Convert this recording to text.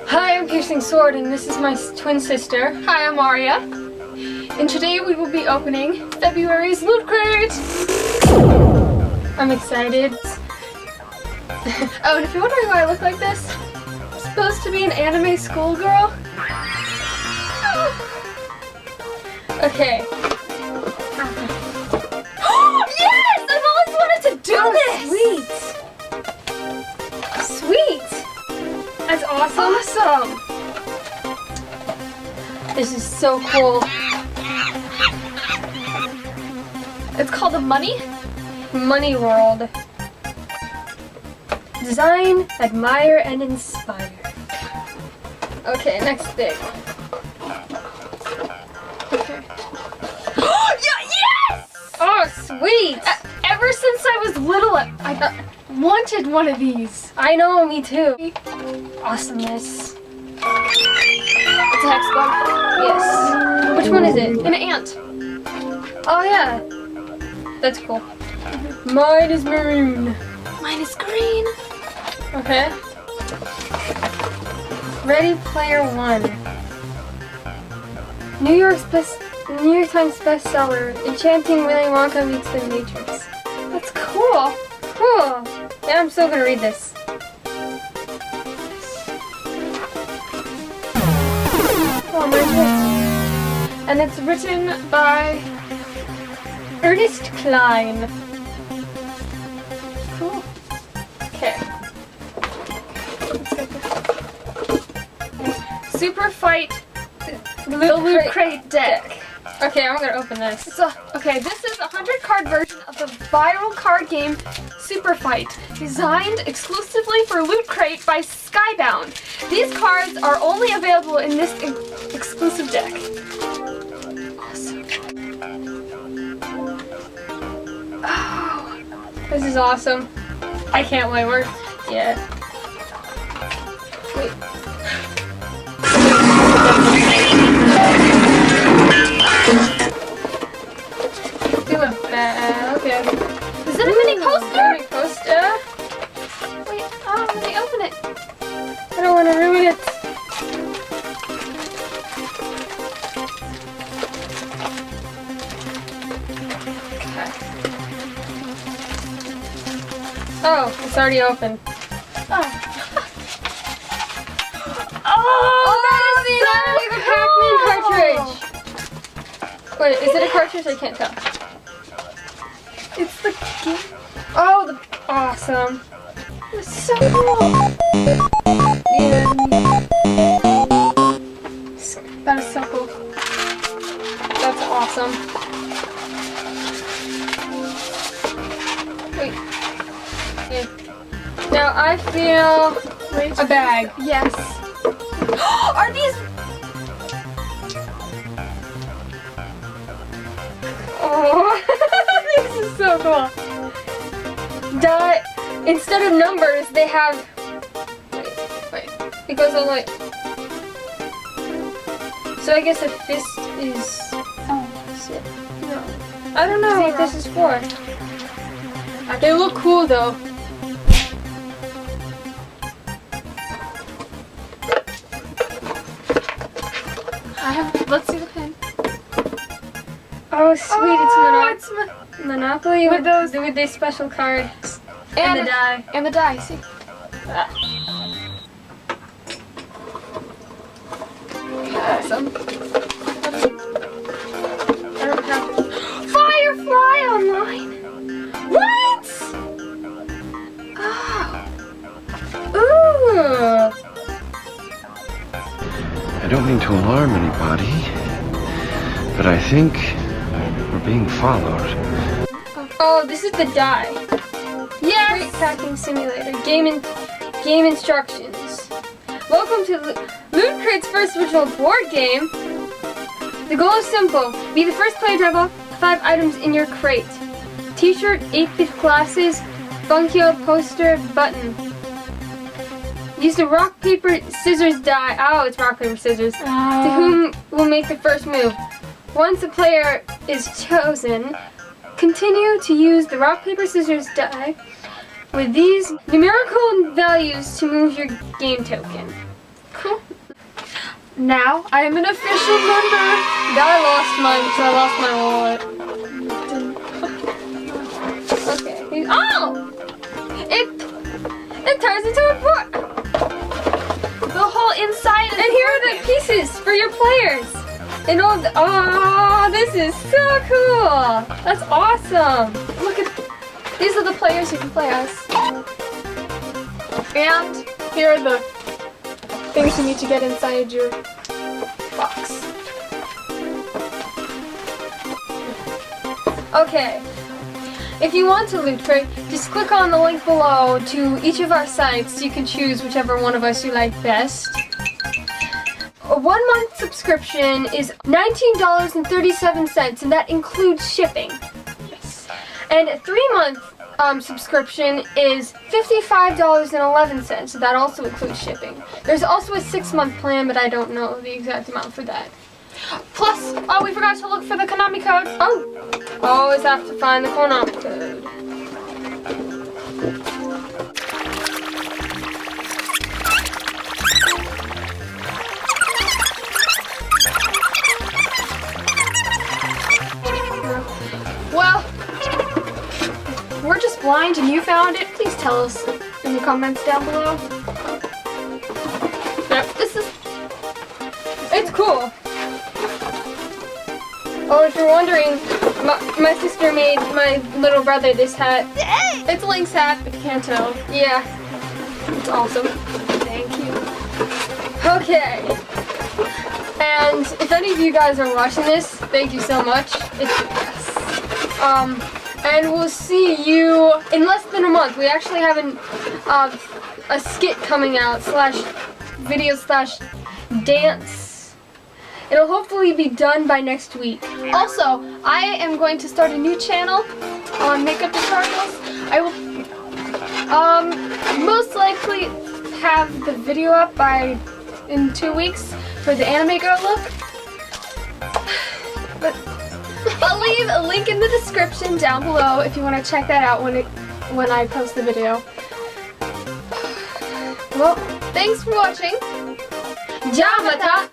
Hi, I'm Piercing Sword, and this is my twin sister. Hi, I'm Aria. And today we will be opening February's Loot Crate! I'm excited. Oh, and if you're wondering why I look like this, I'm supposed to be an anime schoolgirl. Okay. Yes! I've always wanted to do this! Sweet! That's awesome. Awesome! This is so cool. It's called a Money. Money World. Design, admire, and inspire. Okay, next thing. Okay. Yes! Oh, sweet! Ever since I was little, I wanted one of these. I know, me too. Awesomeness. It's a hex bug. Yes. Which one is it? An ant. Oh, yeah. That's cool. Mine is maroon. Mine is green. Okay. Ready Player One. New York Times bestseller, Enchanting Willy Wonka Meets the Matrix. That's cool. Cool. Yeah, I'm still gonna read this. Oh, mine's written. And it's written by Ernest Klein. Cool. Okay. Super Fight the Loot Crate deck. Okay, I'm gonna open this. Okay, this is a 100-card version of the viral card game Super Fight, designed exclusively for Loot Crate by Skybound. These cards are only available in this exclusive deck. Awesome. Oh, this is awesome. I can't wait. Yeah. Wait. Okay. Is it a mini poster? Mini poster? Wait, let me open it. I don't want to ruin it. Okay. Oh, it's already open. Oh, that is the Pac-Man cartridge. Wait, is it a cartridge? I can't tell. it's the game. Oh, awesome. It's so cool. Yeah. That is so cool. That's awesome. Wait. Yeah. Now I feel a bag. Yes. Are these? Oh, this is so cool. Instead of numbers, they have. Wait. It goes all like. So I guess a fist is. Oh, No. I don't know what this is for. They look cool though. Let's see the pin. Oh, sweet! It's Monopoly with those with these special cards and the die. And the die. See. Awesome. I don't have. Firefly online. What? Oh. Ooh. I don't mean to alarm anybody, but I think we're being followed. Oh, this is the die. Yes. Crate packing simulator. Game instructions. Welcome to Loot Crate's first original board game. The goal is simple. Be the first player to have all 5 items in your crate. T-shirt, 8-bit glasses, Funkyo poster, button. Use the rock, paper, scissors die. Oh, it's rock, paper, scissors. To whom will make the first move. Once a player is chosen, continue to use the rock, paper, scissors die with these numerical values to move your game token. Cool. Now I am an official member. I lost mine because I lost my wallet. Okay. Oh! It turns into a book. The whole inside is And here are the pieces for your players. And all the, oh, this is so cool. That's awesome. Look at these are the players you can play as. And here are the things you need to get inside your box. Okay. If you want to Loot Crate, just click on the link below to each of our sites so you can choose whichever one of us you like best. A 1 month subscription is $19.37 and that includes shipping. Yes. And a 3 month subscription is $55.11, so that also includes shipping. There's also a 6 month plan, but I don't know the exact amount for that. Plus, oh, we forgot to look for the Konami code. Oh, always have to find the Konami code. Well, we're just blind and you found it. Please tell us in the comments down below. Yep. It's cool. Oh, if you're wondering, my sister made my little brother this hat. It's Link's hat, if you can't tell. Yeah, it's awesome. Thank you. Okay. And if any of you guys are watching this, thank you so much. It's the best. And we'll see you in less than a month. We actually have a skit coming out /video/dance. It'll hopefully be done by next week. Also, I am going to start a new channel on makeup tutorials. I will most likely have the video up in 2 weeks for the anime girl look. But I'll leave a link in the description down below if you want to check that out when I post the video. Well, thanks for watching. Jamata!